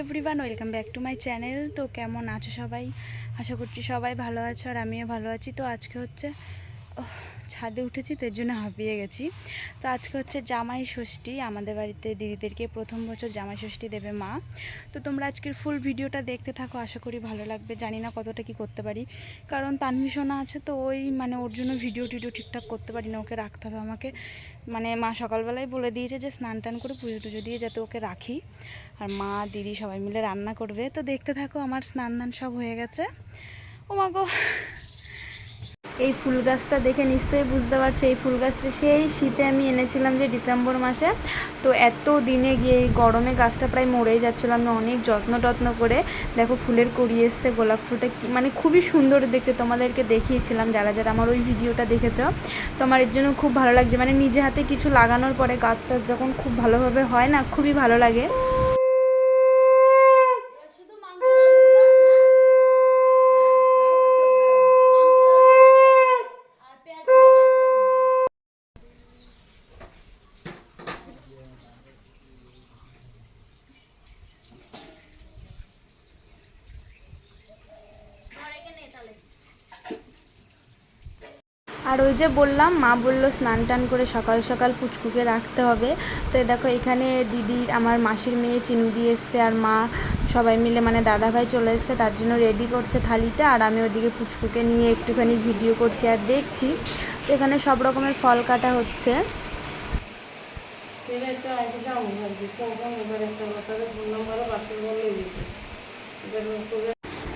Everyone, welcome back to my channel. তো কেমন আছো সবাই? আশা করছি সবাই ভালো আছো আর আমিও ভালো আছি। তো আজকে হচ্ছে ছাদে উঠেছি, তো এর জন্য হাঁপিয়ে গেছি। তো আজকে হচ্ছে জামাই ষষ্ঠী। আমাদের বাড়িতে দিদিদেরকে প্রথম বছর জামাই ষষ্ঠী দেবে মা। তো তোমরা আজকের ফুল ভিডিওটা দেখতে থাকো, আশা করি ভালো লাগবে। জানি না কতটা কি করতে পারি, কারণ তানভিশনা আছে, তো ওই ওর জন্য ভিডিও ঠিকঠাক করতে পারি না। ওকে রাখতে হবে আমাকে। মা সকালবেলায় বলে দিয়েছে যে স্নান টান করে পুজো টুজো দিয়ে যাতে ওকে রাখি, আর মা দিদি সবাই মিলে রান্না করবে। তো দেখতে থাকো। আমার স্নান দান সব হয়ে গেছে। ও মা গো, এই ফুল গাছটা দেখে নিশ্চয়ই বুঝতে পারছো, এই ফুল গাছটা সেই শীতে আমি এনেছিলাম, যে ডিসেম্বর মাসে। তো এত দিনে গিয়ে এই গরমে গাছটা প্রায় মরেই যাচ্ছিলো। আমি অনেক যত্ন করে, দেখো ফুলের কড়ি এসছে। গোলাপ ফুলটা কি খুবই সুন্দর দেখতে, তোমাদেরকে দেখিয়েছিলাম যারা যারা আমার ওই ভিডিওটা দেখেছো। তো আমার এর জন্য খুব ভালো লাগছে, নিজে হাতে কিছু লাগানোর পরে গাছটা যখন খুব ভালোভাবে হয় না, খুবই ভালো লাগে। আর ওই যে বললাম, মা বললো স্নান টান করে সকাল সকাল পুচকুকে রাখতে হবে। তো দেখো এখানে দিদি, আমার মাসির মেয়ে চিনু দিয়ে এসছে, আর মা সবাই মিলে দাদাভাই চলে এসছে, তার জন্য রেডি করছে থালিটা। আর আমি ওদিকে পুচকুকে নিয়ে একটুখানি ভিডিও করছি আর দেখছি। তো এখানে সব রকমের ফল কাটা হচ্ছে।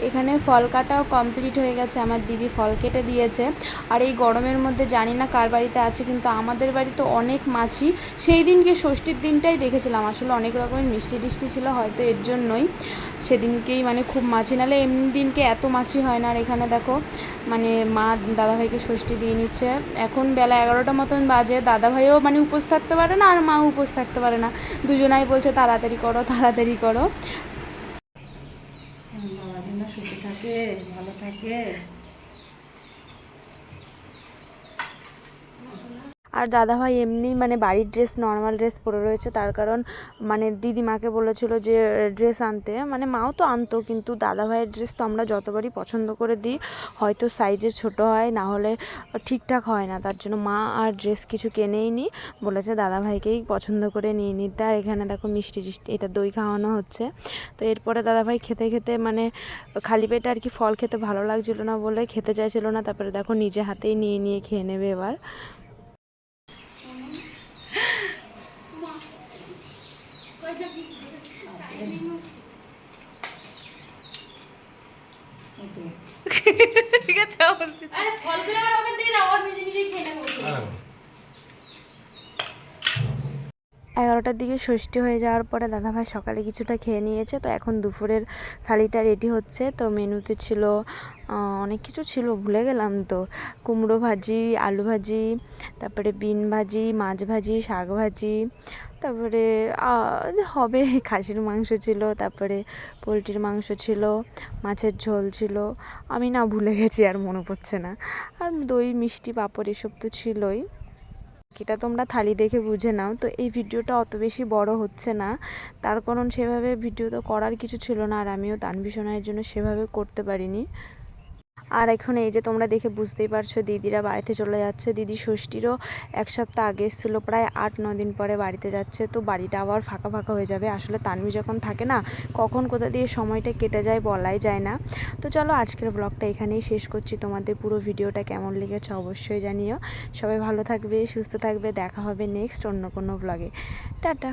এখানে ফল কাটাও কমপ্লিট হয়ে গেছে, আমার দিদি ফল কেটে দিয়েছে। আর এই গরমের মধ্যে জানি না কার বাড়িতে আছে, কিন্তু আমাদের বাড়িতে অনেক মাছি। সেই দিনকে ষষ্ঠীর দিনটাই দেখেছিলাম, আসলে অনেক রকমের মিষ্টি টিষ্টি ছিল, হয়তো এর জন্যই সেদিনকেই খুব মাছি, নাহলে এমনি দিনকে এত মাছি হয় না। আর এখানে দেখো মা দাদাভাইকে ষষ্ঠী দিয়ে নিচ্ছে। এখন বেলা 11টা মতন বাজে। দাদাভাইও উপোস থাকতে পারে না, আর মাও উপোস থাকতে পারে না। দুজনাই বলছে তাড়াতাড়ি করো তাড়াতাড়ি করো। সুখে থাকে, ভালো থাকে। আর দাদাভাই এমনি বাড়ির ড্রেস, নর্মাল ড্রেস পরে রয়েছে, তার কারণ দিদিমাকে বলেছিল যে ড্রেস আনতে, মাও তো আনতো, কিন্তু দাদাভাইয়ের ড্রেস তো আমরা যতবারই পছন্দ করে দিই, হয়তো সাইজে ছোট হয়, না হলে ঠিকঠাক হয় না। তার জন্য মা আর ড্রেস কিছু কেনেই নি, বলেছে দাদাভাইকেই পছন্দ করে নিয়ে নিতে। আর এখানে দেখো মিষ্টি টিষ্টি, এটা দই খাওয়ানো হচ্ছে। তো এরপরে দাদাভাই খেতে খেতে খালি পেটে আর কি, ফল খেতে ভালো লাগছিল না বলে খেতে চাইছিল না। তারপরে দেখো নিজে হাতেই নিয়ে খেয়ে নেবে এবার। ঠিক আছে, 11টার দিকে ষষ্ঠী হয়ে যাওয়ার পরে দাদাভাই সকালে কিছুটা খেয়ে নিয়েছে। তো এখন দুপুরের থালিটা রেডি হচ্ছে। তো মেনুতে ছিল অনেক কিছু ছিল, ভুলে গেলাম। তো কুমড়ো ভাজি, আলু ভাজি, তারপরে বিন ভাজি, মাছ ভাজি, শাক ভাজি, তারপরে হবে খাসির মাংস ছিল, তারপরে পোলট্রির মাংস ছিল, মাছের ঝোল ছিল। আমি ভুলে গেছি, আর মনে পড়ছে না। আর দই, মিষ্টি, পাঁপড় এসব তো ছিলই। এটা তোমরা থালি দেখে বুঝে নাও। তো এই ভিডিওটা অত বেশি বড় হচ্ছে না, তার কারণ সেভাবে ভিডিও তো করার কিছু ছিল না, আর আমিও তানভিশনের জন্য সেভাবে করতে পারিনি। আর এখন এই যে তোমরা দেখে বুঝতেই পারছো, দিদিরা বাড়িতে চলে যাচ্ছে। দিদি ষষ্ঠীরও 1 সপ্তাহ আগে এসেছিল, প্রায় 8-9 দিন পরে বাড়িতে যাচ্ছে। তো বাড়িটা আবার ফাঁকা ফাঁকা হয়ে যাবে। আসলে তানভি যখন থাকে না, কখন কোথা দিয়ে সময়টা কেটে যায় বলাই যায় না। তো চলো আজকের ব্লগটা এখানেই শেষ করছি। তোমাদের পুরো ভিডিওটা কেমন লেগেছে অবশ্যই জানিও। সবাই ভালো থাকবে, সুস্থ থাকবে। দেখা হবে নেক্সট অন্য কোনো ব্লগে। টাটা।